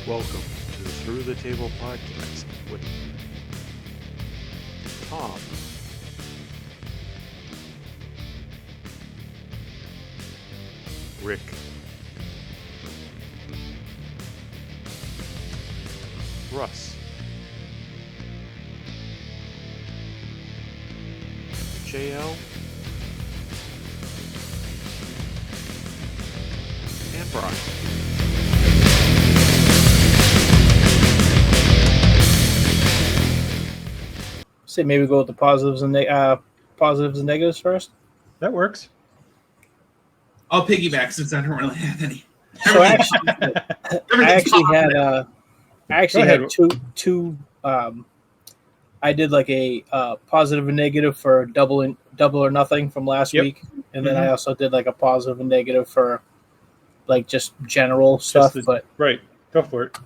Welcome to the Through the Table podcast with Tom, Rick, Russ, JL, and Brian. Say maybe go with the positives and negatives first. That works. I'll piggyback since I don't really have any. So I actually had two. I did like a positive and negative for double or nothing from last week, and then I also did like a positive and negative for like just general stuff. Right, go for it.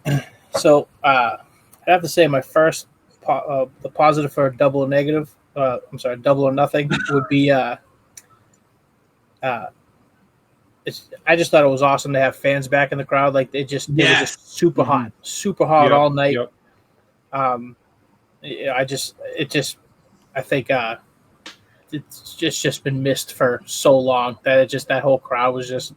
So I have to say my first. The positive for double or negative, double or nothing would be. I just thought it was awesome to have fans back in the crowd. Like it was just super hot all night. Yep. I think it's just been missed for so long that that whole crowd was just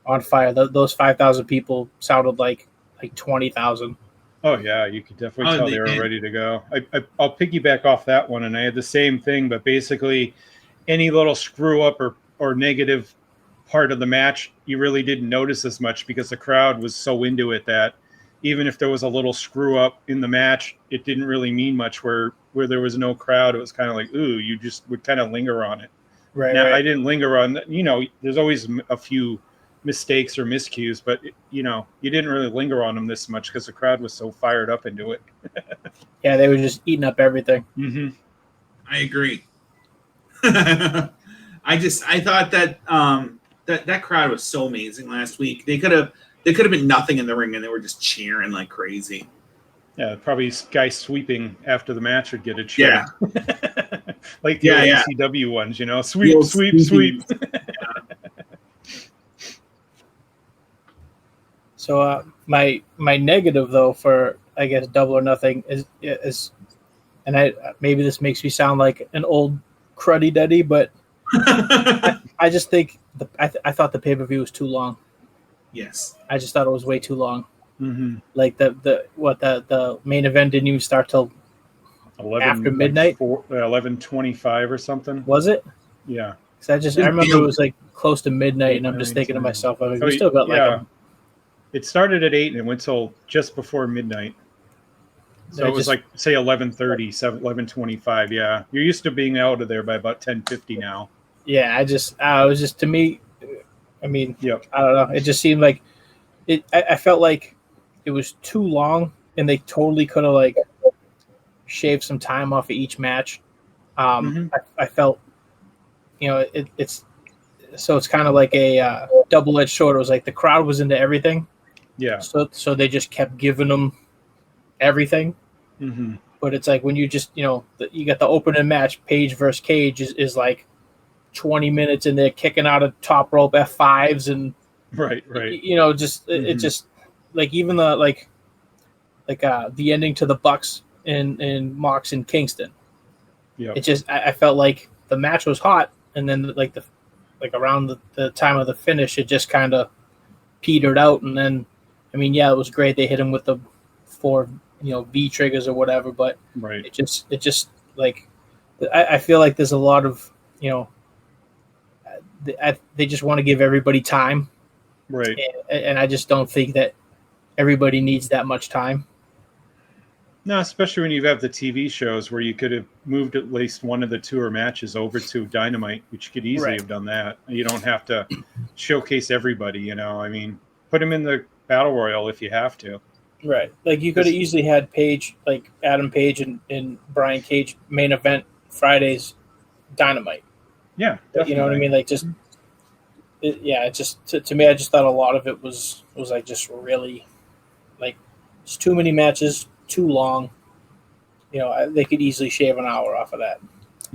on fire. Those 5,000 people sounded like 20,000. Oh, yeah, you could definitely tell they were ready to go. I'll piggyback off that one, and I had the same thing, but basically any little screw-up or negative part of the match, you really didn't notice as much because the crowd was so into it that even if there was a little screw-up in the match, it didn't really mean much. Where there was no crowd, it was kind of like, ooh, you just would kind of linger on it. Right. Now, right. I didn't linger on that. There's always a few mistakes or miscues, but you didn't really linger on them this much because the crowd was so fired up into it. Yeah, they were just eating up everything. Mm-hmm. I agree. I thought that that crowd was so amazing last week. They could have been nothing in the ring and they were just cheering like crazy. Yeah, probably guys sweeping after the match would get a cheer. Yeah. Like the ECW ones, sweep. So my negative though for I guess double or nothing is and maybe this makes me sound like an old cruddy duddy, but I just think I thought the pay-per-view was too long. Yes, I just thought it was way too long. Mm-hmm. Like the main event didn't even start till 11, after midnight. 11:25 or something. Was it? Yeah. I remember it was like close to midnight, and I'm just thinking to myself, we still got It started at 8 and it went till just before midnight. So it was like, say, 11:30, 11:25. Yeah. You're used to being out of there by about 10:50 now. Yeah, it was just, to me, I mean, Yep. I don't know. It just seemed like I felt like it was too long, and they totally could have like shaved some time off of each match. I felt, it's kind of like a double-edged sword. It was like the crowd was into everything. Yeah. So they just kept giving them everything. Mm-hmm. But it's like when you just, you got the opening match, Page versus Cage is like 20 minutes and they're kicking out of top rope F5s and right. It just like even the the ending to the Bucks and Mox and Kingston. Yeah. It just I felt like the match was hot, and then around the time of the finish, it just kind of petered out. And then, I mean, yeah, it was great. They hit him with the 4, V triggers or whatever, but right. it just like, I feel like there's a lot of, they just want to give everybody time. Right. And I just don't think that everybody needs that much time. No, especially when you have the TV shows where you could have moved at least one of the tour matches over to Dynamite, which you could easily have done that. You don't have to showcase everybody, I mean, put them in the Battle Royal if you have to. Right. Like you could have easily had Page, like Adam Page and Brian Cage main event Friday's Dynamite. Yeah, definitely. You know what I mean? Like to me, I just thought a lot of it was like just really like it's too many matches, too long. They could easily shave an hour off of that.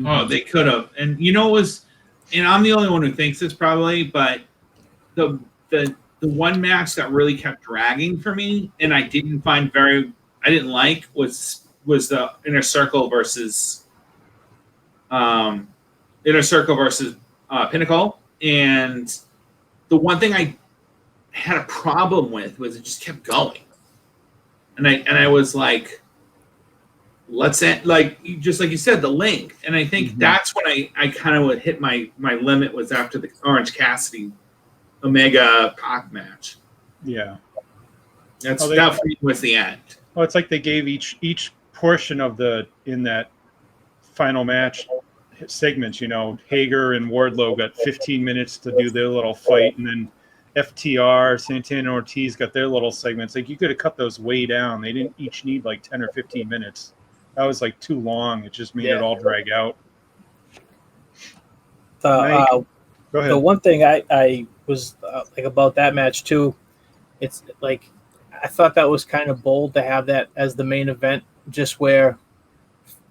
Oh, they could have. And and I'm the only one who thinks this probably, but the the one match that really kept dragging for me, and I didn't like was the Inner Circle versus Pinnacle. And the one thing I had a problem with was it just kept going, and I was like, let's end, like just like you said, the length. And I think that's when I kind of would hit my limit was after the Orange Cassidy Omega Pac match. Yeah, that for me was the end. Well, it's like they gave each portion of in that final match segments. Hager and Wardlow got 15 minutes to do their little fight, and then FTR, Santana and Ortiz got their little segments. Like, you could have cut those way down. They didn't each need like 10 or 15 minutes. That was like too long. It just made it all drag out. Go ahead. The one thing I was like about that match too, it's like I thought that was kind of bold to have that as the main event, just where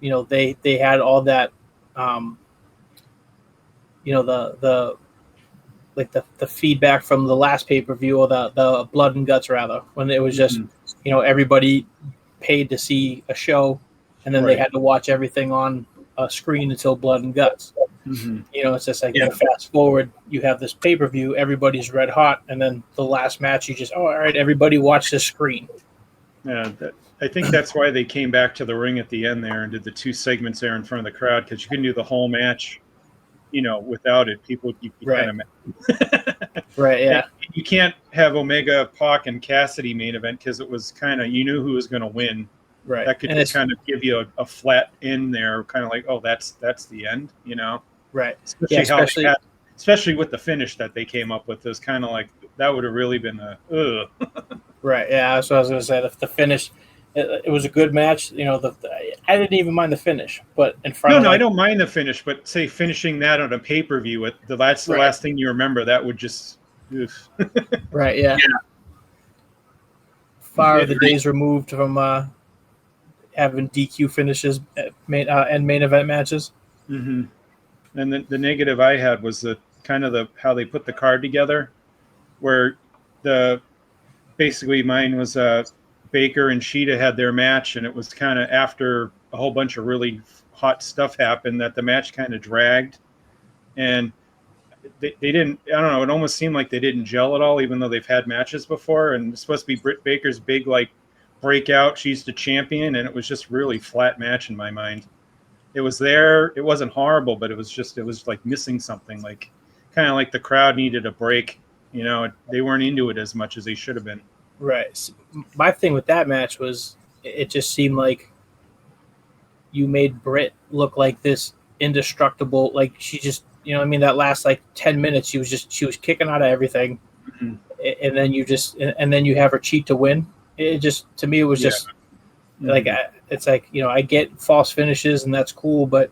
they had all that the feedback from the last pay-per-view, or the Blood and Guts rather, when it was just everybody paid to see a show, and then they had to watch everything on a screen until Blood and Guts. It's just like fast forward, you have this pay-per-view, everybody's red hot, and then the last match, you just all right, everybody watch the screen. Yeah, I think that's why they came back to the ring at the end there and did the 2 segments there in front of the crowd, because you couldn't do the whole match, without it. People would be kind of right. Yeah, you can't have Omega, Pac, and Cassidy main event because it was kind of, you knew who was going to win. Right, that could just kind of give you a flat end there, kind of like, oh, that's the end, Right. Especially with the finish that they came up with, is kind of like that would have really been Right. Yeah, that's what I was going to say. The finish, it was a good match. I didn't even mind the finish, but in front. No, I don't mind the finish, but say finishing that on a pay-per-view, the last thing you remember, that would just. Right. Yeah. Far the days removed from having DQ finishes at main event matches. Mm-hmm. And the negative I had was how they put the card together, where basically mine was Baker and Sheeta had their match, and it was kind of after a whole bunch of really hot stuff happened that the match kind of dragged, and they didn't. I don't know. It almost seemed like they didn't gel at all, even though they've had matches before. And it's supposed to be Britt Baker's big breakout. She's the champion, and it was just really flat match in my mind. It was there. It wasn't horrible, but it was like missing something. Like kind of like the crowd needed a break. They weren't into it as much as they should have been. Right. My thing with that match was it just seemed like you made Britt look like this indestructible. Like she just, that last 10 minutes, she was kicking out of everything, and then you have her cheat to win. It just, to me, it was just it's like, I get false finishes and that's cool, but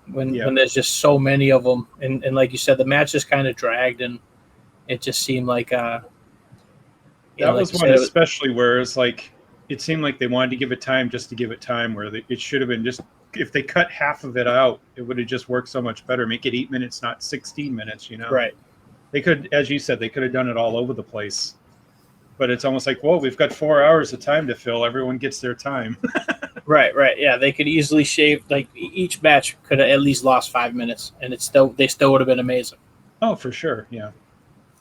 when there's just so many of them, and like you said, the match just kind of dragged, and it just seemed like that was one, especially where it's like it seemed like they wanted to give it time just to give it time, where it should have been just, if they cut half of it out, it would have just worked so much better. Make it 8 minutes, not 16 minutes. Right. They could, as you said, they could have done it all over the place. But it's almost like, well, we've got 4 hours of time to fill. Everyone gets their time. Right. Yeah, they could easily shave. Each match could have at least lost 5 minutes, and they still would have been amazing. Oh, for sure. Yeah.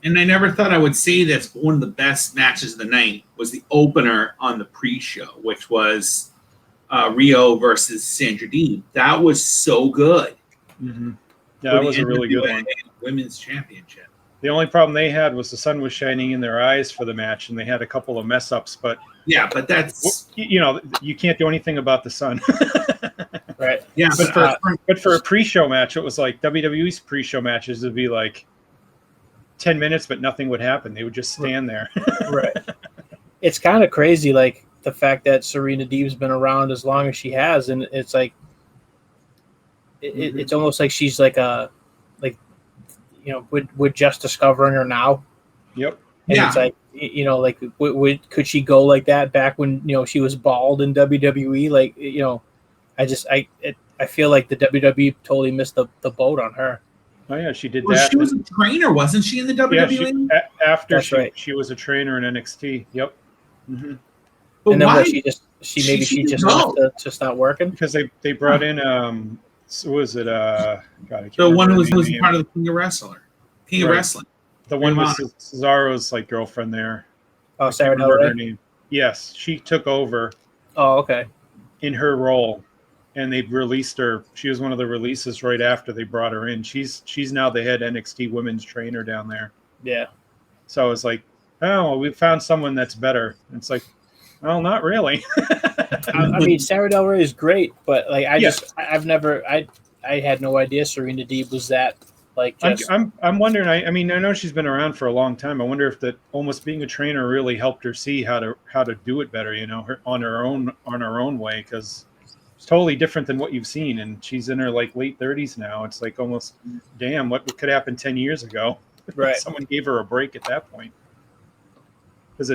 And I never thought I would say this, but one of the best matches of the night was the opener on the pre-show, which was Rio versus Sandra Dean. That was so good. Mm-hmm. Yeah, that was a really good one. Women's Championship. The only problem they had was the sun was shining in their eyes for the match, and they had a couple of mess ups. But yeah, but that's you can't do anything about the sun. Right. Yeah, but for a pre-show match, it was like WWE's pre-show matches would be like 10 minutes, but nothing would happen. They would just stand there. Right. It's kind of crazy, like the fact that Serena Deeb's been around as long as she has, and it's like it's almost like she's we're just discovering her now. Yep. And it's like, could she go like that back when she was bald in WWE? I feel like the WWE totally missed the boat on her. Oh yeah, she did Well, that. she was a trainer, wasn't she, in the WWE? Yeah, after That's right. she was a trainer in NXT. Yep. Mm-hmm. But And then why? what? She just left to start working. Because they brought in so was it God, I can't The one remember who her was name. part of the King of Right. Wrestling. The one with Honor. Cesaro's like girlfriend there. Oh, I can't Sarah Del remember her Rey. name. Yes, she took over Oh, okay. in her role, and they released her. She was one of the releases right after they brought her in. She's now the head NXT women's trainer down there. Yeah. So it's like, oh, well, we found someone that's better. It's like, well, not really. I mean, Sarah Del Rey is great, but like Yes. I had no idea Serena Deeb was that like just. I'm wondering. I mean, I know she's been around for a long time. I wonder if that almost being a trainer really helped her see how to do it better. You know, on her own way, because it's totally different than what you've seen. And she's in her like late 30s now. It's like almost, damn, what could happen 10 years ago? Right. Someone gave her a break at that point. Because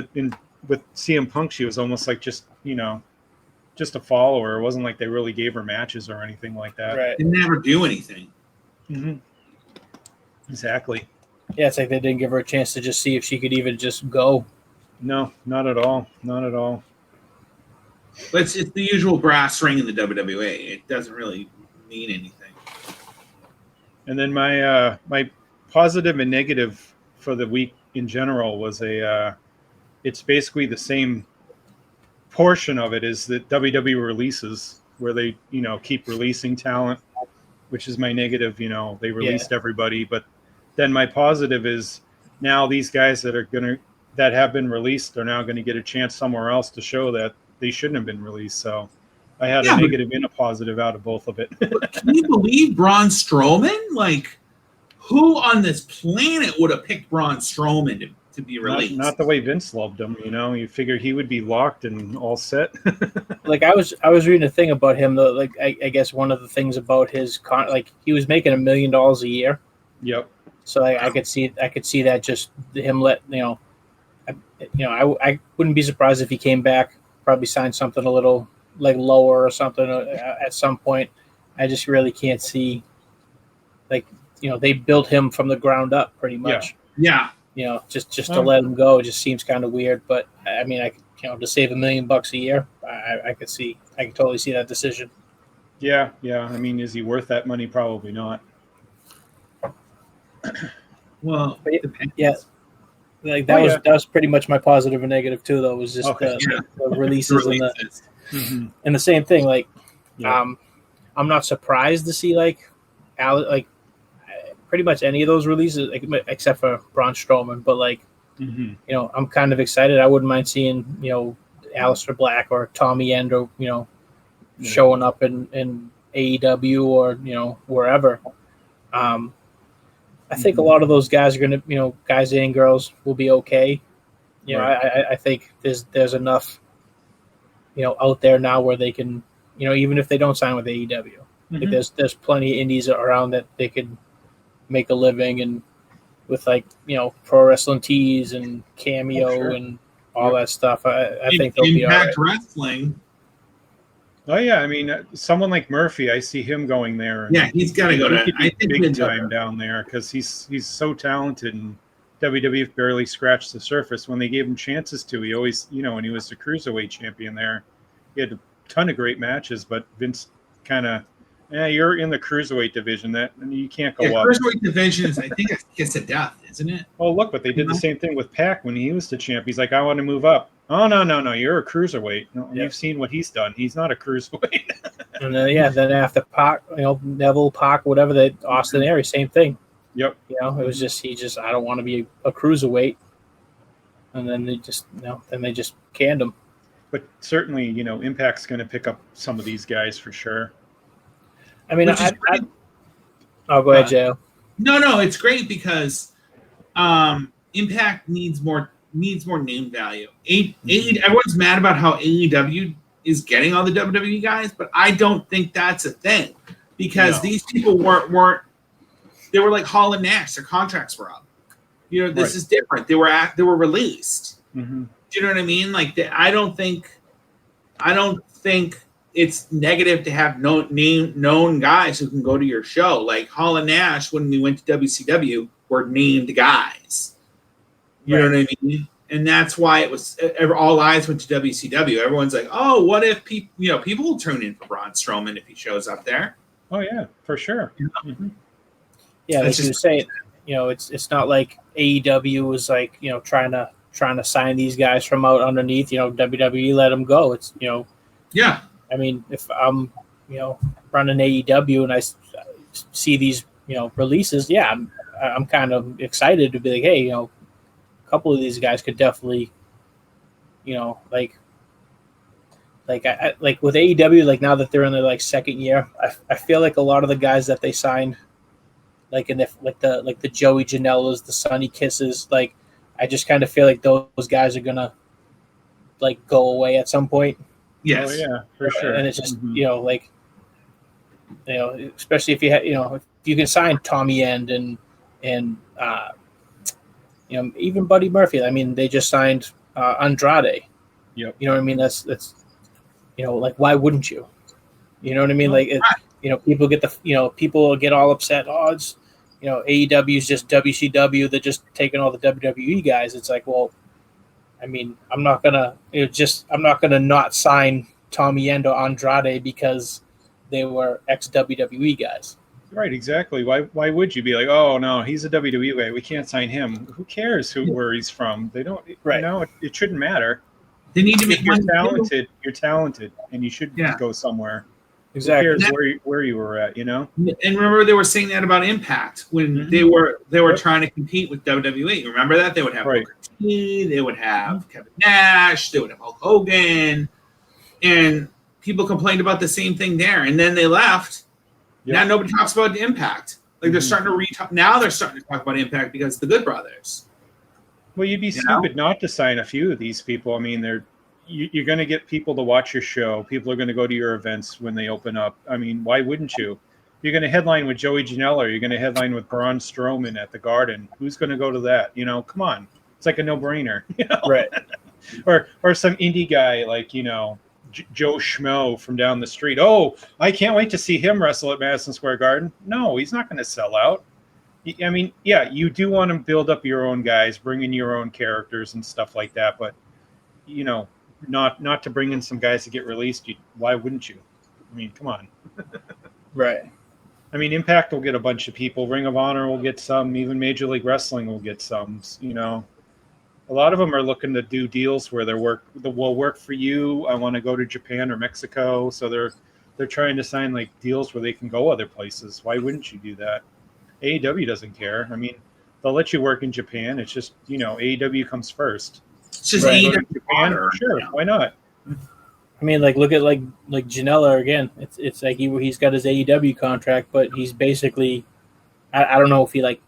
with CM Punk, she was almost like just a follower. It wasn't like they really gave her matches or anything like that. Right. They never do anything. Mm-hmm. Exactly. Yeah, it's like they didn't give her a chance to just see if she could even just go. No, not at all. Not at all. But it's the usual brass ring in the WWE. It doesn't really mean anything. And then my positive and negative for the week in general was it's basically the same portion of it is that WWE releases where they keep releasing talent, which is my negative. They released everybody, but then my positive is now these guys that have been released are now going to get a chance somewhere else to show that they shouldn't have been released. So I had a negative and a positive out of both of it. Can you believe Braun Strowman? Like, who on this planet would have picked Braun Strowman to be released? Not the way Vince loved him. You figure he would be locked and all set. Like I was reading a thing about him though. Like I guess one of the things about his like he was making $1 million a year. Yep. So I could see that just him I wouldn't be surprised if he came back, probably signed something a little like lower or something at some point. I just really can't see they built him from the ground up pretty much. Yeah. Just to let him go just seems kind of weird. But I mean, to save $1 million a year, I could totally see that decision. Yeah. I mean, is he worth that money? Probably not. Well, yeah. Like that was pretty much my positive and negative too. Though was just the releases and the same thing. Like, I'm not surprised to see pretty much any of those releases, except for Braun Strowman. But I'm kind of excited. I wouldn't mind seeing Aleister Black or Tommy End or showing up in AEW or wherever. I think a lot of those guys are going to, guys and girls will be okay. I think there's enough, out there now where they can, even if they don't sign with AEW, like there's plenty of indies around that they could make a living and with pro wrestling tees and Cameo and all that stuff. I think they'll be all right. Impact Wrestling. Oh yeah, I mean, someone like Murphy, I see him going there. Yeah, he's got to go to. I think big time down there because he's so talented, and WWE barely scratched the surface when they gave him chances to. He always, when he was the cruiserweight champion there, he had a ton of great matches, but Vince kind of, you're in the cruiserweight division, that you can't go up. Cruiserweight division is, I think, it's a death, isn't it? Oh look, but they did the same thing with Pac when he was the champ. He's like, I want to move up. Oh no, you're a cruiserweight. No, you've seen what he's done. He's not a cruiserweight. And then after Pac, Neville, Pac, whatever, that Austin Aries, same thing. Yep. It was just I don't want to be a cruiserweight, and then they just canned him. But certainly, Impact's going to pick up some of these guys for sure. I mean, I'll go ahead, Joe. No, it's great because Impact needs more name value. Everyone's mad about how AEW is getting all the WWE guys, but I don't think that's a thing because these people weren't. They were like Hall and Nash. Their contracts were up. This is different. They were released. Mm-hmm. Do you know what I mean? Like I don't think it's negative to have known guys who can go to your show. Like Hall and Nash, when we went to WCW, were named guys. You know what I mean? And that's why it was all eyes went to WCW. Everyone's like, "Oh, what if people will tune in for Braun Strowman if he shows up there?" Oh yeah, for sure. Mm-hmm. Yeah, like you say, it's not like AEW was like trying to sign these guys from out underneath. WWE let them go. It's yeah. I mean, if I'm running AEW and I see these releases, yeah, I'm kind of excited to be like, hey, a couple of these guys could definitely, like with AEW, like now that they're in their like second year, I feel like a lot of the guys that they signed, like in the Joey Janela's, the Sonny Kisses, like I just kind of feel like those guys are gonna like go away at some point. Yes. Oh yeah, for sure. And it's just especially if you if you can sign Tommy End and even Buddy Murphy. I mean, they just signed Andrade. Yep. You know what I mean? That's like why wouldn't you? You know what I mean? Like people get people get all upset. Oh, it's AEW is just WCW. They're just taking all the WWE guys. It's like, well, I mean, I'm not gonna not sign Tommy End or Andrade because they were ex WWE guys. Right, exactly. Why would you be like, oh no, he's a WWE guy, we can't sign him? Who cares where he's from? They don't. Right. It shouldn't matter. They need to make you're talented. You're talented, and you should go somewhere. Exactly. Who cares where you were at? And remember, they were saying that about Impact when they were trying to compete with WWE. Remember that they would have Booker T, they would have Kevin Nash, they would have Hulk Hogan, and people complained about the same thing there. And then they left. Yep. Now nobody talks about the Impact. Like they're starting to now they're starting to talk about Impact because of the Good Brothers. Well, you'd be stupid not to sign a few of these people. I mean, you're going to get people to watch your show. People are going to go to your events when they open up. I mean, why wouldn't you? You're going to headline with Joey Janela. You're going to headline with Braun Strowman at the Garden. Who's going to go to that? Come on. It's like a no-brainer. Right. or some indie guy like, Joe Schmo from down the street. Oh, I can't wait to see him wrestle at Madison Square Garden. No, he's not going to sell out. I mean, yeah, you do want to build up your own guys, bring in your own characters and stuff like that. But, not to bring in some guys to get released. Why wouldn't you? I mean, come on. Right. I mean, Impact will get a bunch of people. Ring of Honor will get some. Even Major League Wrestling will get some. A lot of them are looking to do deals where will work for you. I want to go to Japan or Mexico, so they're trying to sign like deals where they can go other places. Why wouldn't you do that? AEW doesn't care. I mean, they'll let you work in Japan. It's just AEW comes first. It's just AEW. Japan, sure, why not? I mean, like look at like Janela again. It's like he's got his AEW contract, but he's basically I don't know if he like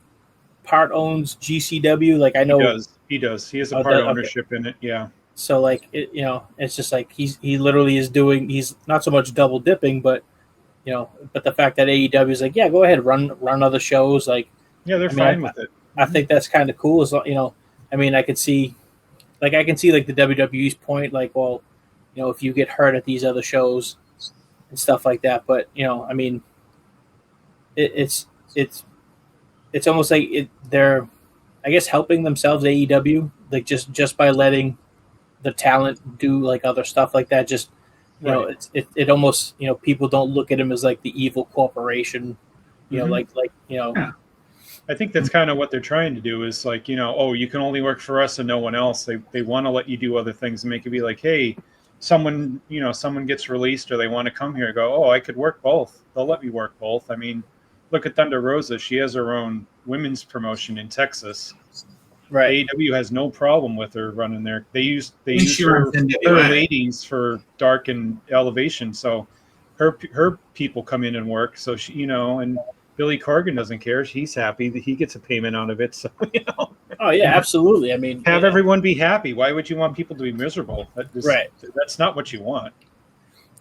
part owns GCW. Like I know he does. He has a part ownership in it. Yeah. So like it's just like he literally is doing. He's not so much double dipping, but but the fact that AEW is like, yeah, go ahead, run other shows. Like, yeah, they're fine with it. I think that's kind of cool. As I mean, I can see like the WWE's point. Like, well, if you get hurt at these other shows and stuff like that, but I mean, it's almost like they're, I guess, helping themselves, AEW, like just by letting the talent do like other stuff like that. Just it almost people don't look at him as like the evil corporation. Like. Yeah. I think that's kind of what they're trying to do is like, oh, you can only work for us and no one else. They want to let you do other things and make it be like, hey, someone gets released or they want to come here and go, oh, I could work both. They'll let me work both. I mean, look at Thunder Rosa. She has her own women's promotion in Texas. Right. AEW has no problem with her running there. They use her ratings for Dark and Elevation. So her people come in and work. So she, and Billy Corgan doesn't care. He's happy that he gets a payment out of it. So, Oh yeah, absolutely. I mean, have everyone be happy. Why would you want people to be miserable? Right. That's not what you want.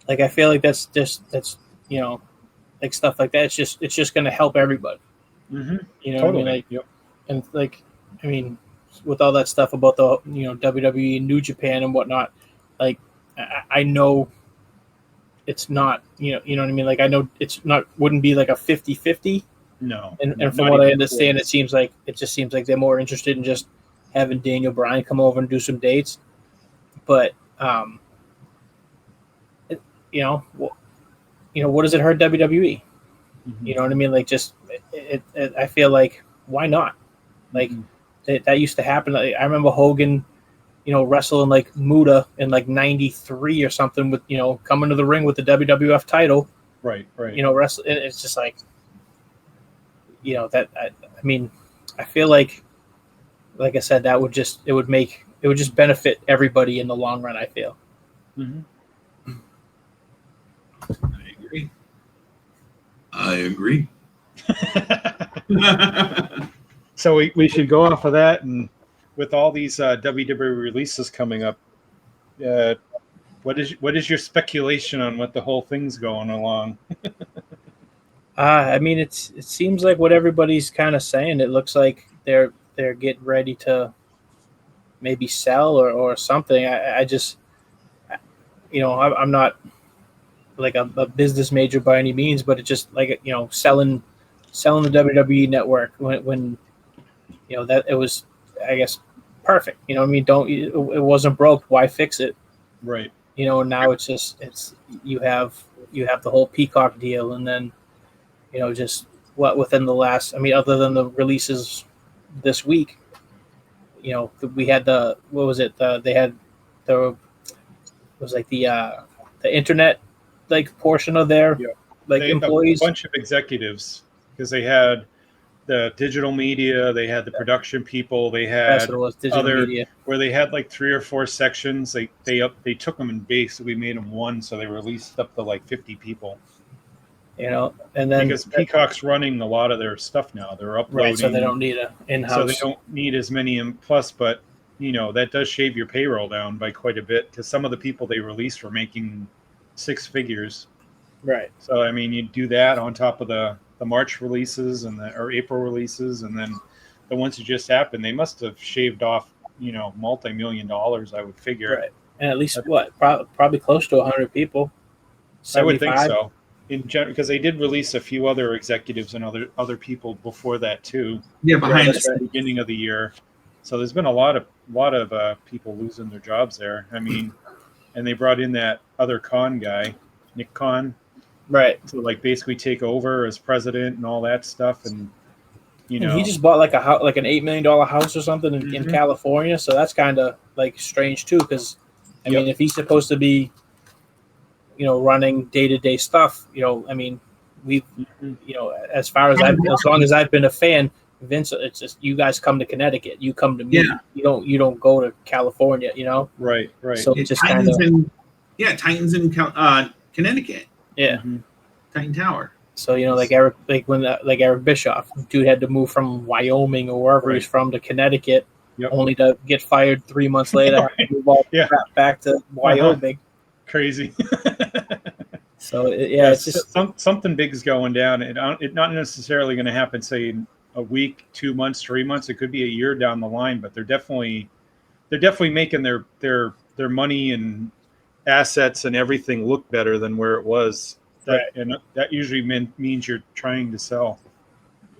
Like, I feel like that's like stuff like that. It's just going to help everybody. Mm-hmm. Totally. What I mean? Like, yep. And like, I mean, with all that stuff about the WWE, New Japan and whatnot, like I know it's not, you know what I mean? Like, I know it's not, wouldn't be like a 50-50. No. And from not what I even understand, close. it just seems like they're more interested in just having Daniel Bryan come over and do some dates. But, you know, what does it hurt WWE? Mhm. You know what I mean? Like, just I feel like, why not? Like, Mhm. that used to happen. Like, I remember Hogan, wrestling like Muda in like '93 or something with, coming to the ring with the WWF title. Right. Wrestle. It's just like, that. I mean, I feel like I said, it would just benefit everybody in the long run. I feel. Mhm. I agree. So we should go off of that, and with all these WWE releases coming up, what is your speculation on what the whole thing's going along? I mean, it seems like what everybody's kind of saying. It looks like they're getting ready to maybe sell or something. I just, I'm not like a business major by any means, but it's just like, selling the WWE network when that it was, I guess, perfect. You know what I mean? It wasn't broke. Why fix it? Right. Now it's you have the whole Peacock deal, and then just what within the last, I mean, other than the releases this week, we had what was it? They had it was like the internet like portion of their Yeah. like A employees. bunch of executives, because they had the digital media, they had the production people, they That's had what it was, digital media. where they had like 3 or 4 sections. They took them and basically made them one, so they released up to like 50 people. And then Because Peacock's running a lot of their stuff now. They're uploading, right, so they don't need a in-house. so they don't need as many in plus, but that does shave your payroll down by quite a bit, because some of the people they released were making 6 figures. Right. So I mean, you do that on top of the March releases or April releases, and then the ones that just happened, they must have shaved off multi-million dollars, I would figure. Right. And at least what? Probably close to 100 people. I would think 75? so. In general, because they did release a few other executives and other people before that too. Yeah, behind that's At right. the beginning of the year. So there's been a lot of people losing their jobs there. I mean, and they brought in that other Khan guy, Nick Khan, Right. to like basically take over as president and all that stuff. And And he just bought like a house, like an $8 million house or something in Mhm. California. So that's kind of like strange too, because I Yep. mean, if he's supposed to be, running day-to-day stuff, I mean, we, Mhm. as long as I've been a fan, Vince, it's just, you guys come to Connecticut, you come to me. Yeah. You don't go to California, Right. So Yeah, it's just kind of, Titans in Connecticut, yeah. Mhm. Titan Tower. So like Eric, like Eric Bischoff, dude had to move from Wyoming or wherever Right. he's from to Connecticut, Yep. only to get fired 3 months later. Have to move all the Yeah. crap back to Wyoming. Crazy. So it's just something big's going down. It's not necessarily going to happen, say, in a week, 2 months, 3 months. It could be a year down the line, but they're definitely making their money and assets and everything look better than where it was. And that usually means you're trying to sell.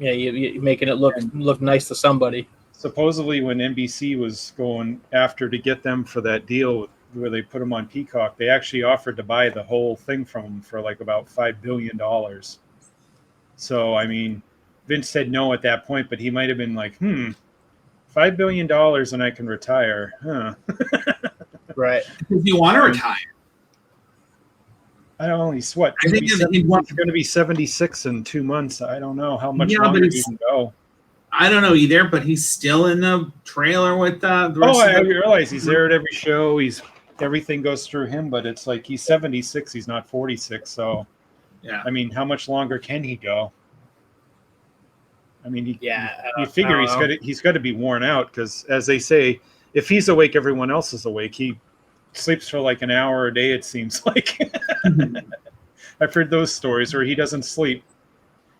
yeah, you're making it look nice to somebody. Supposedly, when NBC was going after to get them for that deal where they put them on Peacock, they actually offered to buy the whole thing from them for like about $5 billion. So, I mean, Vince said no at that point, but he might have been like, $5 billion and I can retire. Huh. Right. If you want to retire, I don't know. He's what? I think He's going to be 76 in 2 months. I don't know how much longer he can go. I don't know either, but he's still in the trailer with the rest I of the realize he's there at every show. Everything goes through him, but it's like he's 76. He's not 46. So, yeah. I mean, how much longer can he go? I mean, you I figure don't know. he's got to be worn out, because, as they say, if he's awake, everyone else is awake. He sleeps for like an hour a day, it seems like. I've heard those stories where he doesn't sleep.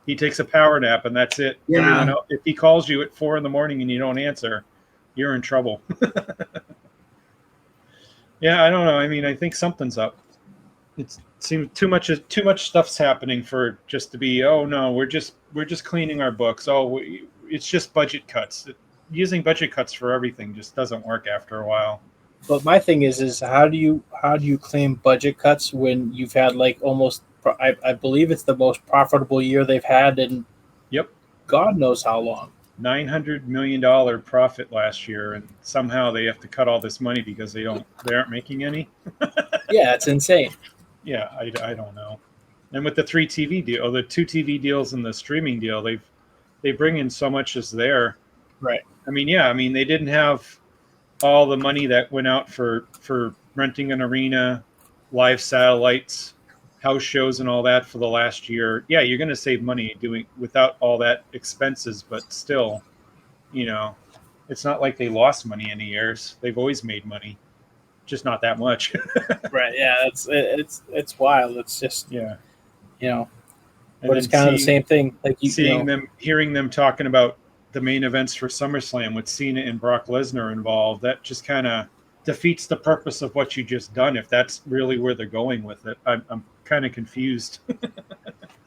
He takes a power nap and that's it. Yeah. Everyone else, if he calls you at 4 a.m. and you don't answer, you're in trouble. Yeah, I don't know. I mean, I think something's up. It seems too much stuff's happening for just to be. Oh no, we're just cleaning our books. It's just budget cuts. Using budget cuts for everything just doesn't work after a while. But my thing is how do you claim budget cuts when you've had like almost I believe it's the most profitable year they've had in God knows how long. $900 million profit last year, and somehow they have to cut all this money because they aren't making any. Yeah, it's insane. Yeah, I don't know. And with the 3 TV deal, or the 2 TV deals and the streaming deal, they bring in so much as there. Right. I mean, they didn't have all the money that went out for renting an arena, live satellites, house shows, and all that for the last year. Yeah, you're going to save money doing without all that expenses, but still, it's not like they lost money any years. They've always made money, just not that much. Right. Yeah, it's wild. It's just yeah, but it's kind of the same thing. Like hearing them talking about the main events for SummerSlam with Cena and Brock Lesnar involved, that just kind of defeats the purpose of what you just done. If that's really where they're going with it, I'm kind of confused.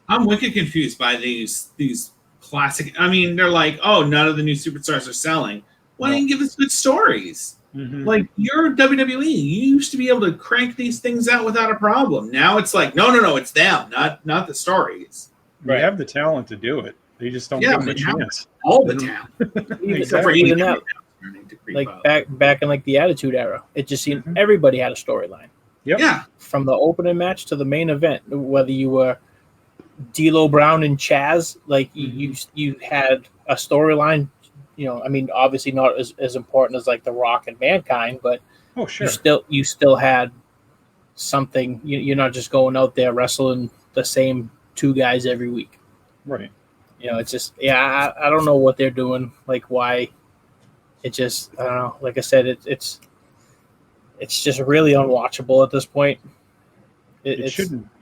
I'm wicked confused by these classic. I mean, they're like, oh, none of the new superstars are selling. Why don't you give us good stories? Mm-hmm. Like, you're WWE. You used to be able to crank these things out without a problem. Now it's like, no, it's them, not the stories. They have the talent to do it. They just don't give them a chance. All the talent. Even now. Like back in like the Attitude Era, it just seemed everybody had a storyline. Yep. Yeah. From the opening match to the main event, whether you were D'Lo Brown and Chaz, like you had a storyline. I mean, obviously not as important as like The Rock and Mankind, but you still had something. You're not just going out there wrestling the same 2 guys every week. Right. It's just I don't know what they're doing. Like why. It just, I don't know. Like I said, it's just really unwatchable at this point. It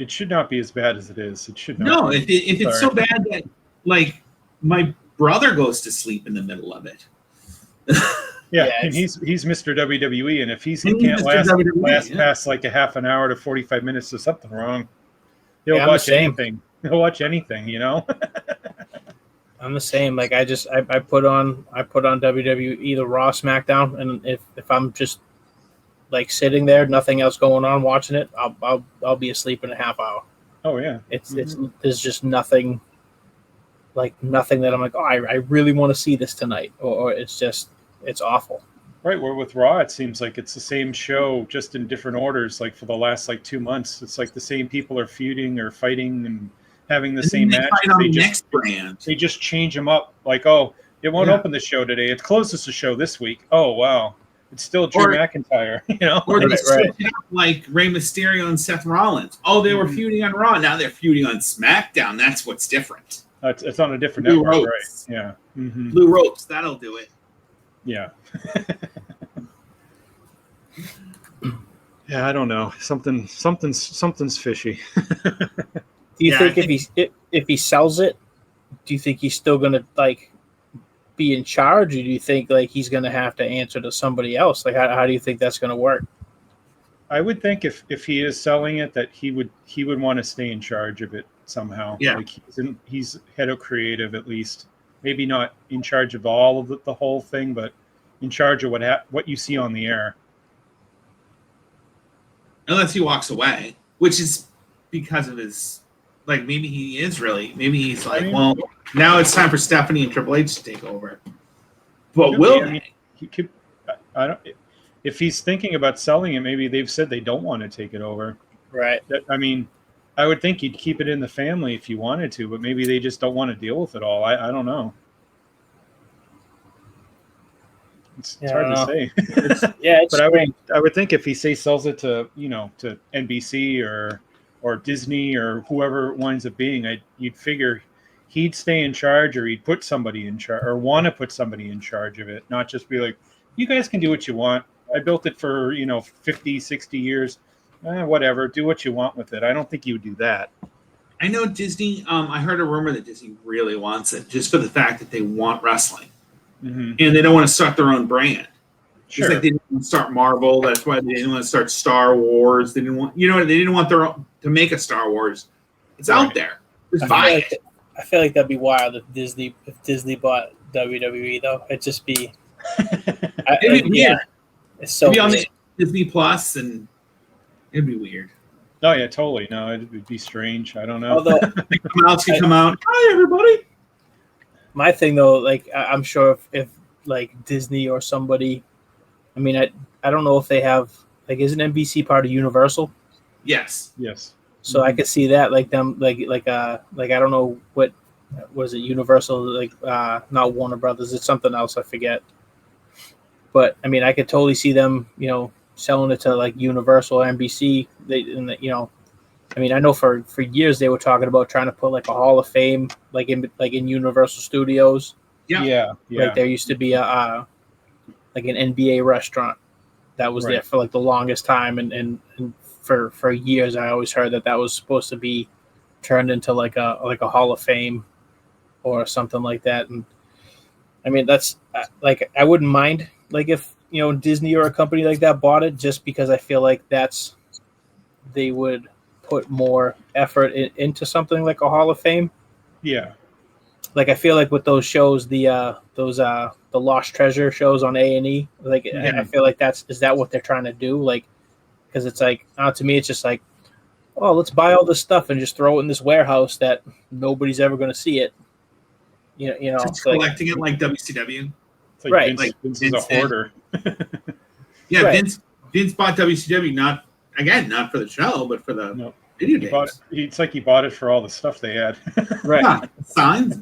should not be as bad as it is. It should not. No, if it's so bad that like my brother goes to sleep in the middle of it. And he's Mr. WWE, and if he can't last past like a half an hour to 45 minutes, there's something wrong. He'll watch anything. He'll watch anything. I'm the same. Like I put on WWE, either Raw, SmackDown, and if I'm just like sitting there, nothing else going on, watching it, I'll be asleep in a half hour. Oh yeah, it's there's just nothing that I'm like, oh, I really want to see this tonight, or it's awful. Right. Where with Raw, it seems like it's the same show, just in different orders. Like for the last 2 months, it's like the same people are feuding or fighting and having the same match. They just change them up. Like, oh, it won't open the show today. It closes the show this week. Oh wow, it's still Drew McIntyre. Or they switch it up like Rey Mysterio and Seth Rollins. Oh, they were feuding on Raw. Now they're feuding on SmackDown. That's what's different. It's on a different network, right? Yeah. Mm-hmm. Blue ropes. That'll do it. Yeah. Yeah, I don't know. Something's fishy. Do you think if he sells it, do you think he's still gonna like be in charge, or do you think like he's gonna have to answer to somebody else? Like how do you think that's gonna work? I would think if he is selling it, that he would want to stay in charge of it somehow. Yeah, like he's head of creative at least. Maybe not in charge of all of the whole thing, but in charge of what you see on the air. Unless he walks away, which is because of his. Like maybe he is really. Maybe he's like, well, now it's time for Stephanie and Triple H to take over. But he could. I don't. If he's thinking about selling it, maybe they've said they don't want to take it over. Right. I would think he'd keep it in the family if you wanted to, but maybe they just don't want to deal with it all. I don't know. It's hard to say. It's but I would think if he sells it to to NBC or Disney or whoever it winds up being, you'd figure he'd stay in charge, or he'd put somebody in charge, or want to put somebody in charge of it, not just be like, you guys can do what you want. I built it for 50, 60 years. Whatever, do what you want with it. I don't think you would do that. I know Disney. I heard a rumor that Disney really wants it, just for the fact that they want wrestling, and they don't want to start their own brand. Sure. It's like they didn't start Marvel. That's why they didn't want to start Star Wars. They didn't want, they didn't want their own, to make a Star Wars. It's out there. Just buy it. I feel like that'd be wild if Disney bought WWE though. It'd just be. It'd be weird. Yeah, it's so. It'd be on weird. Disney Plus, and it'd be weird. Oh yeah, totally. No, it would be strange. I don't know. Although come out. Hi everybody. My thing though, like I'm sure if like Disney or somebody, I mean, I don't know if they have like, isn't NBC part of Universal? Yes. So I could see that like them like I don't know what was it, Universal, like not Warner Brothers, it's something else, I forget. But I mean, I could totally see them, selling it to like Universal or NBC. I mean, I know for years they were talking about trying to put like a Hall of Fame like in Universal Studios. Yeah. Like there used to be a like an NBA restaurant that was there for like the longest time, and for years I always heard that was supposed to be turned into like a Hall of Fame or something like that. And I mean, that's like, I wouldn't mind like if Disney or a company like that bought it, just because I feel like they would put more effort into something like a Hall of Fame. Yeah. Like I feel like with those shows, the Lost Treasure shows on A&E, like I feel like is that what they're trying to do? Like, because it's like, to me, it's just like, oh, let's buy all this stuff and just throw it in this warehouse that nobody's ever going to see it. Just collecting it like WCW. It's like Vince is a hoarder. Yeah, right. Vince bought WCW not for the show, but for the video games. It's like he bought it for all the stuff they had. Right. Yeah, signs.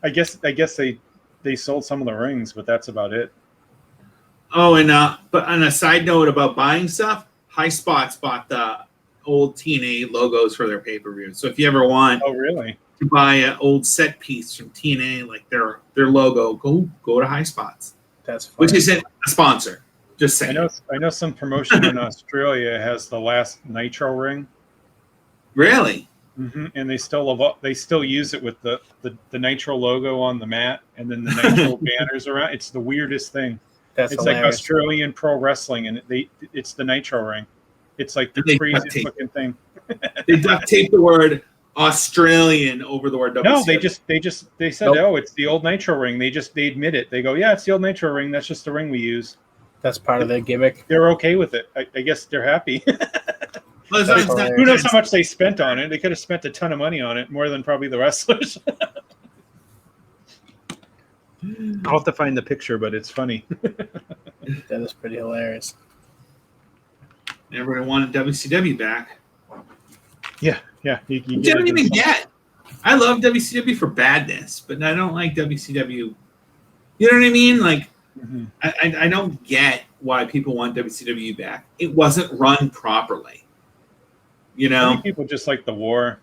I guess they sold some of the rings, but that's about it. Oh, and but on a side note about buying stuff, High Spots bought the old TNA logos for their pay-per-view. So if you ever want, really, to buy an old set piece from TNA, like their logo, go to High Spots. That's funny. Which isn't a sponsor. Just saying. I know some promotion in Australia has the last Nitro ring. Really? Mm-hmm. And they still use it with the Nitro logo on the mat, and then the Nitro banners around. It's the weirdest thing. It's hilarious. Like Australian pro wrestling, and it's the Nitro ring. It's like the craziest looking thing. They duct tape the word Australian over the word WCW. No, they said, oh, it's the old Nitro ring. They admit it. They go, yeah, it's the old Nitro ring. That's just the ring we use. That's part of their gimmick. They're okay with it. I guess they're happy. Who knows how much they spent on it? They could have spent a ton of money on it, more than probably the wrestlers. I'll have to find the picture, but it's funny. That is pretty hilarious. Everyone wanted WCW back. Yeah. You don't even get. I love WCW for badness, but I don't like WCW. You know what I mean? Like, I don't get why people want WCW back. It wasn't run properly. I think people just like the war.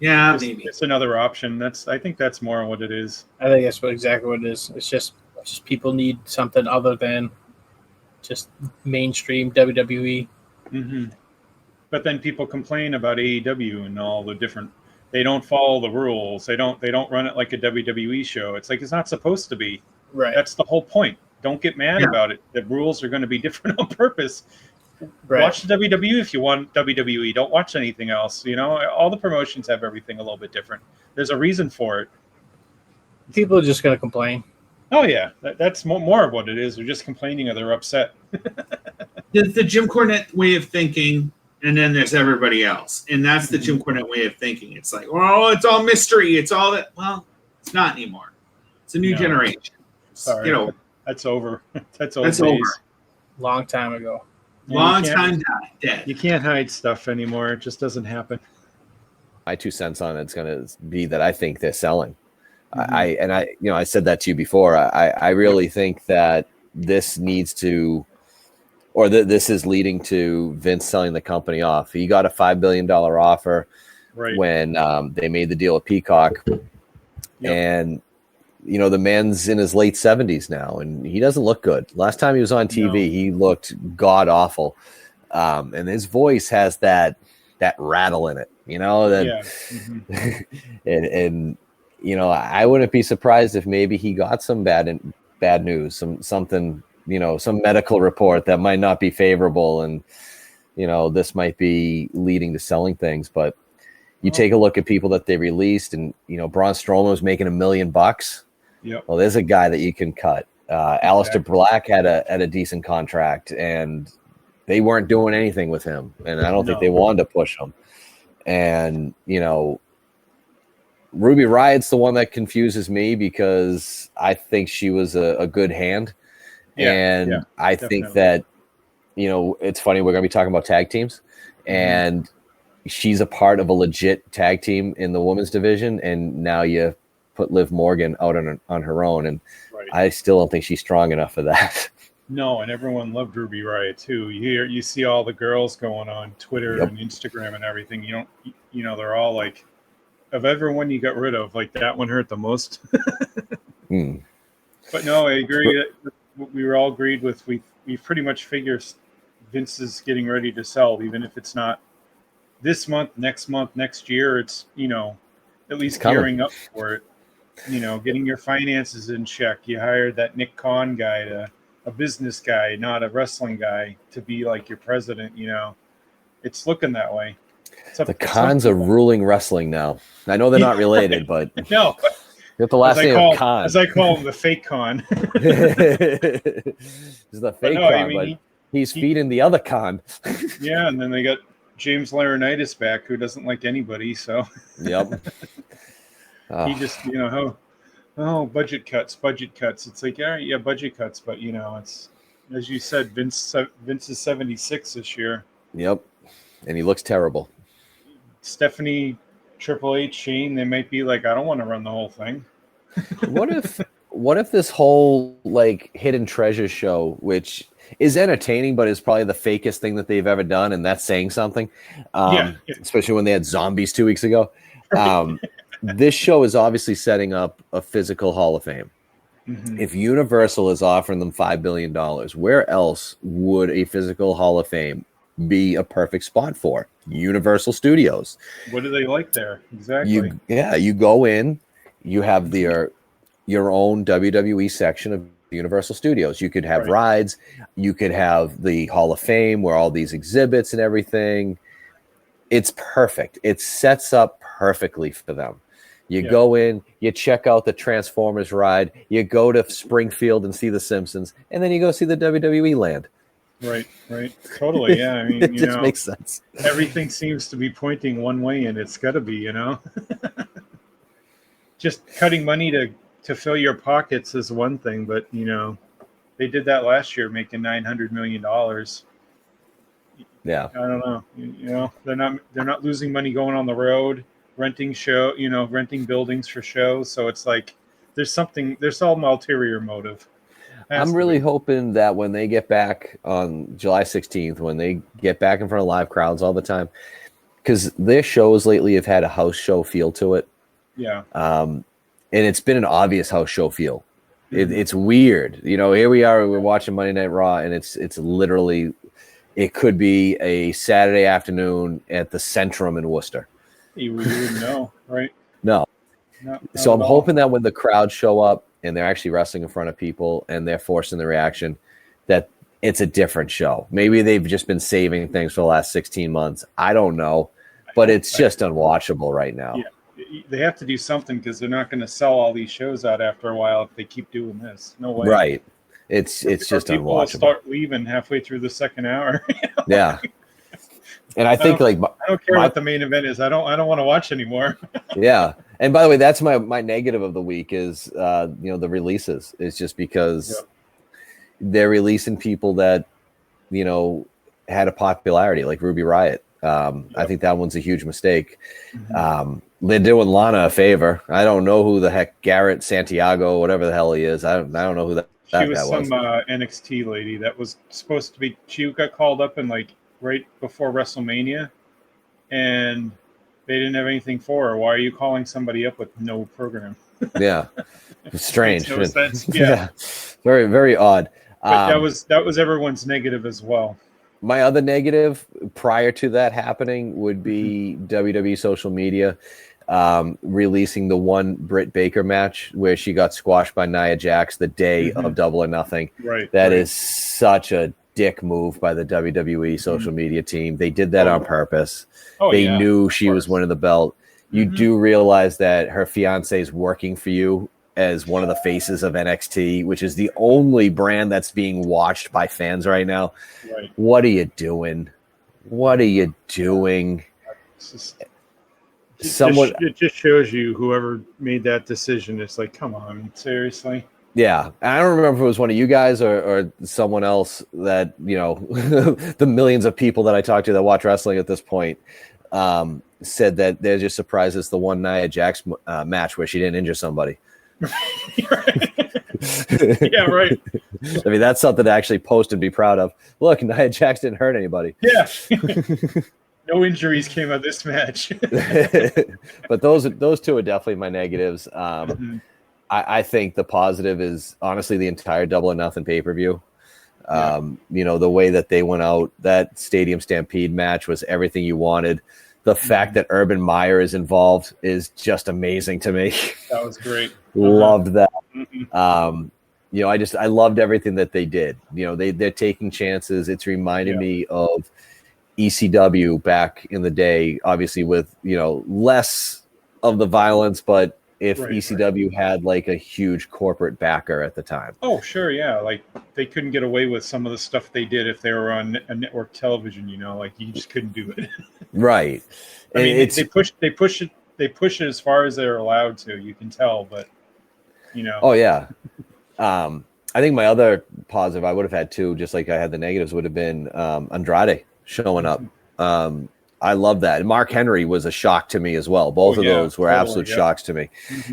Yeah, maybe it's another option. I think that's more what it is. I think that's exactly what it is. It's just people need something other than just mainstream WWE. Mm-hmm. But then people complain about AEW and all the different. They don't follow the rules. They don't run it like a WWE show. It's like it's not supposed to be. Right. That's the whole point. Don't get mad about it. The rules are going to be different on purpose. Right. Watch the WWE if you want WWE. Don't watch anything else. All the promotions have everything a little bit different. There's a reason for it. People are just going to complain. Oh, yeah. That's more of what it is. They're just complaining or they're upset. The Jim Cornette way of thinking, and then there's everybody else. And that's the Jim Cornette way of thinking. It's like, oh, it's all mystery. It's all that. Well, it's not anymore. It's a new generation. Sorry. That's over. That's old days. Over. Long time ago. Long time dead. You can't hide stuff anymore. It just doesn't happen. My 2 cents on it's going to be that I think they're selling. I said that to you before. I really think that this needs to, or this is leading to Vince selling the company off. He got a $5 billion offer when they made the deal with Peacock, and the man's in his late 70s now, and he doesn't look good. Last time he was on TV, he looked god awful, and his voice has that rattle in it. And I wouldn't be surprised if maybe he got some bad news, something some medical report that might not be favorable, and this might be leading to selling things. But you take a look at people that they released, and Braun Strowman was making $1 million. Yep. Well, there's a guy that you can cut. Aleister Black had a decent contract, and they weren't doing anything with him, and I don't think they wanted to push him. And Ruby Riot's the one that confuses me, because I think she was a good hand. I think that, it's funny, we're going to be talking about tag teams, and she's a part of a legit tag team in the women's division, and now you put Liv Morgan out on her own, and I still don't think she's strong enough for that. No, and everyone loved Ruby Riot too. You see all the girls going on Twitter and Instagram and everything. They're all like, of everyone you got rid of, like, that one hurt the most. But no, I agree. We were all agreed with. We pretty much figure Vince is getting ready to sell, even if it's not this month, next year. It's at least gearing up for it. Getting your finances in check. You hired that Nick Khan guy, a business guy, not a wrestling guy, to be like your president. It's looking that way. The Khans are ruling wrestling now. I know they're not related, but no. You have the last name of Khan. As I call him, the fake Khan. This is the fake Khan, but he's feeding the other Khan. Yeah, and then they got James Laurinaitis back, who doesn't like anybody. So yep. He just, budget cuts. It's like, yeah, budget cuts, but it's, as you said, Vince is 76 this year. Yep, and he looks terrible. Stephanie, Triple H, Shane, they might be like, I don't want to run the whole thing. What if this whole hidden treasure show, which is entertaining but is probably the fakest thing that they've ever done, and that's saying something. Especially when they had zombies 2 weeks ago. This show is obviously setting up a physical Hall of Fame. If Universal is offering them $5 billion, where else would a physical Hall of Fame be a perfect spot for? Universal Studios. What do they like there? Exactly. You go in, you have your own WWE section of Universal Studios. You could have rides, you could have the Hall of Fame where all these exhibits and everything. It's perfect. It sets up perfectly for them. You go in, you check out the Transformers ride, you go to Springfield and see the Simpsons, and then you go see the WWE land. Right. Totally, yeah. I mean, it just makes sense. Everything seems to be pointing one way, and it's got to be, Just cutting money to fill your pockets is one thing, but, they did that last year, making $900 million. Yeah. I don't know. They're not losing money going on the road, renting buildings for shows. So it's like there's some ulterior motive. I'm really hoping that when they get back on July 16th, when they get back in front of live crowds all the time, because their shows lately have had a house show feel to it. Yeah. And it's been an obvious house show feel. It's weird. Here we are, we're watching Monday Night Raw, and it's literally, it could be a Saturday afternoon at the Centrum in Worcester. You wouldn't know, right? No. So I'm hoping that when the crowds show up and they're actually wrestling in front of people and they're forcing the reaction, that it's a different show. Maybe they've just been saving things for the last 16 months. I don't know, but it's just unwatchable right now. Yeah. They have to do something, because they're not going to sell all these shows out after a while if they keep doing this. No way. Right. It's just people unwatchable. Will start leaving halfway through the second hour. Yeah. And I think I don't care what the main event is. I don't want to watch anymore. Yeah. And by the way, that's my negative of the week is the releases. It's just because they're releasing people that had a popularity, like Ruby Riot. I think that one's a huge mistake. They're doing Lana a favor. I don't know who the heck Garrett Santiago, whatever the hell he is. I don't know who that guy was. She was some NXT lady that was supposed to be. She got called up in right before WrestleMania, and they didn't have anything for her. Why are you calling somebody up with no program? Yeah, it's strange. No sense. Yeah, very very odd. But that was everyone's negative as well. My other negative prior to that happening would be WWE social media. releasing the one Britt Baker match where she got squashed by Nia Jax the day of Double or Nothing. Right. That is such a dick move by the WWE social media team. They did that on purpose. They knew she was winning the belt. You do realize that her fiance is working for you as one of the faces of NXT, which is the only brand that's being watched by fans right now. Right. What are you doing? What are you doing? It just shows you whoever made that decision. It's like, come on, seriously. Yeah, I don't remember if it was one of you guys or someone else that, you know, the millions of people that I talk to that watch wrestling at this point said that they're just surprised it's the one Nia Jax match where she didn't injure somebody. Yeah, right. I mean, that's something to actually post and be proud of. Look, Nia Jax didn't hurt anybody. Yeah. No injuries came out of this match. But those two are definitely my negatives. I think the positive is honestly the entire Double or Nothing pay-per-view. You know, the way that they went out, that Stadium Stampede match was everything you wanted. The fact that Urban Meyer is involved is just amazing to me. That was great. Loved that. You know, I loved everything that they did. You know, they're taking chances. It's reminding me of ECW back in the day, obviously with, you know, less of the violence, but if ECW had like a huge corporate backer at the time. Oh, sure, yeah. Like they couldn't get away with some of the stuff they did if they were on a network television, you know, like you just couldn't do it. Right. I mean, they push it as far as they're allowed to, you can tell, but you know. Oh yeah. I think my other positive I would have had too, just like I had the negatives, would have been Andrade showing up. I love that. And Mark Henry was a shock to me as well. Both of those were absolute shocks to me.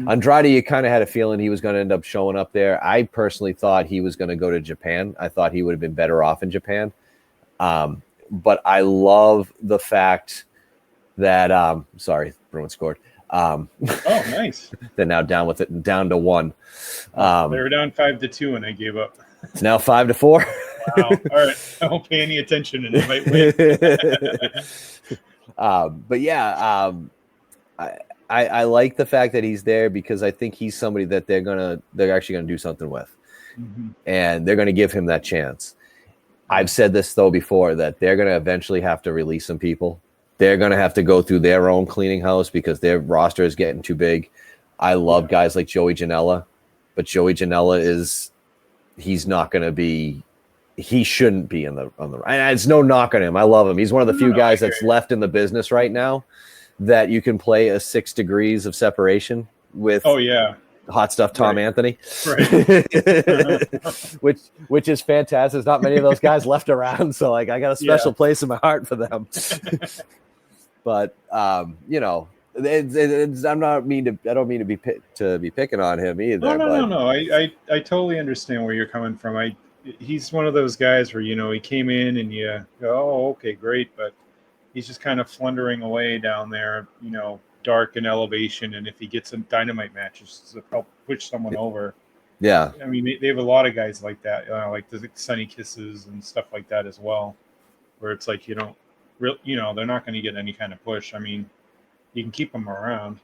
Andrade, you kind of had a feeling he was going to end up showing up there. I personally thought he was going to go to Japan. I thought he would have been better off in Japan. But I love the fact that sorry, Bruins scored. Oh, nice. They're now down to 1. They were down 5-2 when they gave up. It's now 5-4. Wow. All right. I won't pay any attention and they might win. But yeah, I like the fact that he's there because I think he's somebody that they're actually gonna do something with, and they're gonna give him that chance. I've said this though before that they're gonna eventually have to release some people. They're gonna have to go through their own cleaning house because their roster is getting too big. I love guys like Joey Janela, but Joey Janela he's not gonna be. He shouldn't be on the. And it's no knock on him. I love him. He's one of the few guys that's left in the business right now that you can play a 6 degrees of separation with. Oh yeah, hot stuff Tom Anthony, which is fantastic. There's not many of those guys left around, so like I got a special place in my heart for them. But you know, I don't mean to be picking on him either. No. I totally understand where you're coming from. He's one of those guys where, you know, he came in and you go, oh, okay, great. But he's just kind of flundering away down there, you know, dark and elevation. And if he gets some dynamite matches to help push someone over. Yeah. I mean, they have a lot of guys like that, like the Sunny Kisses and stuff like that as well, where it's like, they're not going to get any kind of push. I mean, you can keep them around,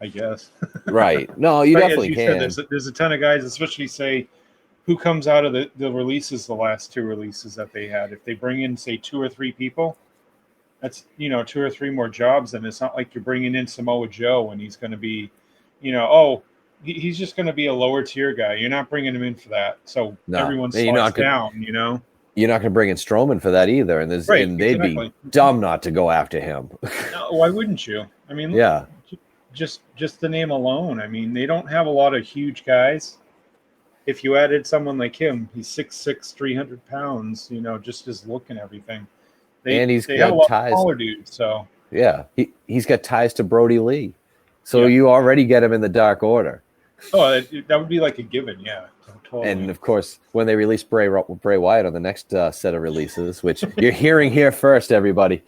I guess. Right. No, you definitely can. Said, there's a ton of guys, especially say, who comes out of the releases, the last 2 releases that they had. If they bring in, say, 2 or 3 people, that's, 2 or 3 more jobs. And it's not like you're bringing in Samoa Joe and he's going to be, he's just going to be a lower tier guy. You're not bringing him in for that. So everyone slows down, You're not going to bring in Strowman for that either. And they'd be dumb not to go after him. No, why wouldn't you? I mean, yeah, just the name alone. I mean, they don't have a lot of huge guys. If you added someone like him, he's 6'6", 300 pounds, just his look and everything. He's got got a lot ties. Of smaller dudes, so. Yeah, he's got ties to Brody Lee. So you already get him in the Dark Order. Oh, that would be like a given, yeah. Totally. And, of course, when they release Bray Wyatt on the next set of releases, which you're hearing here first, everybody,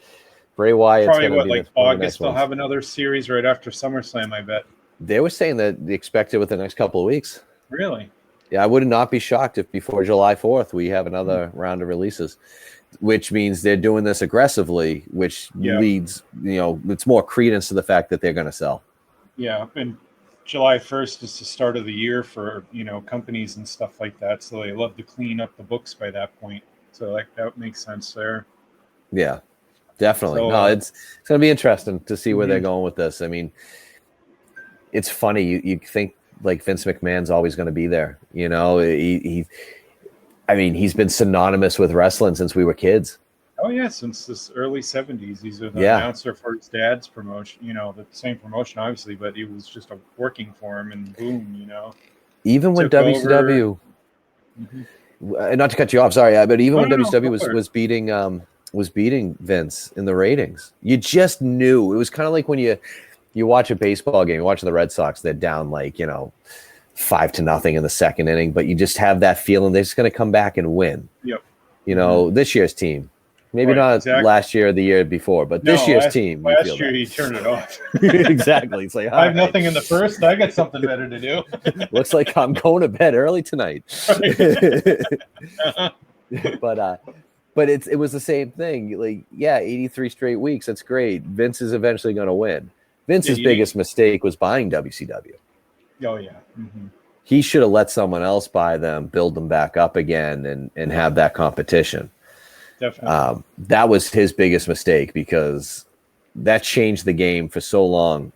Bray Wyatt's probably going to be like August. They'll have another series right after SummerSlam, I bet. They were saying that they expect it within the next couple of weeks. Really? Yeah, I would not be shocked if before July 4th we have another round of releases, which means they're doing this aggressively, which leads, it's more credence to the fact that they're going to sell. Yeah, and July 1st is the start of the year for, companies and stuff like that, so they love to clean up the books by that point. So like that makes sense there. Yeah, definitely. So, no, it's going to be interesting to see where they're going with this. I mean, it's funny. You think like Vince McMahon's always going to be there. He's been synonymous with wrestling since we were kids. Oh yeah, since this early 70s, he's an announcer for his dad's promotion. The same promotion, obviously, but it was just working for him, and boom, Even when WCW, not to cut you off, sorry, but even when WCW was beating Vince in the ratings, you just knew. It was kind of like when you watch a baseball game, you're watching the Red Sox, they're down 5-0 in the second inning, but you just have that feeling they're just going to come back and win. Yep. This year's team. Maybe not last year or the year before, but this year's team. Last year he turned it off. Exactly. It's like 5-0 in the first. I got something better to do. Looks like I'm going to bed early tonight. But it was the same thing. 83 straight weeks. That's great. Vince is eventually going to win. Vince's biggest mistake was buying WCW. Oh yeah. Mm-hmm. He should have let someone else buy them, build them back up again, and have that competition. Definitely. That was his biggest mistake because that changed the game for so long.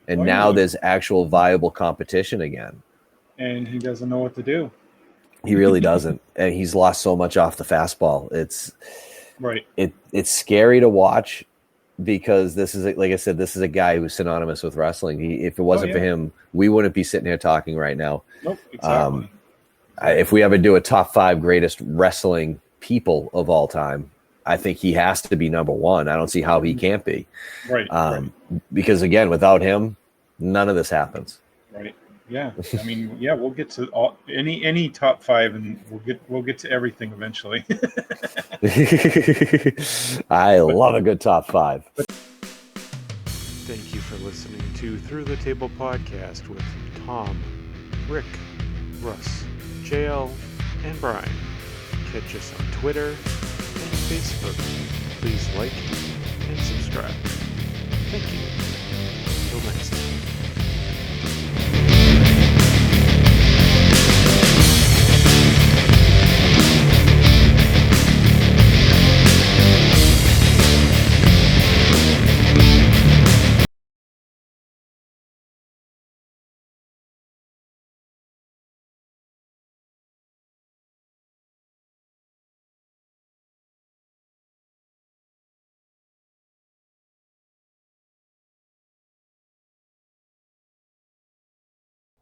And now there's actual viable competition again. And he doesn't know what to do. He really doesn't. And he's lost so much off the fastball. It's scary to watch because this is, like I said, this is a guy who's synonymous with wrestling. If it wasn't for him, we wouldn't be sitting here talking right now. Nope, exactly. If we ever do a top 5 greatest wrestling people of all time, I think he has to be number 1. I don't see how he can't be. Right. Because again, without him, none of this happens. Right. Yeah. I mean, we'll get to any top 5, and we'll get to everything eventually. I love a good top 5. Thank you for listening to Through the Table Podcast with Tom, Rick, Russ, JL, and Brian. Catch us on Twitter and Facebook. Please like and subscribe. Thank you. Until next time.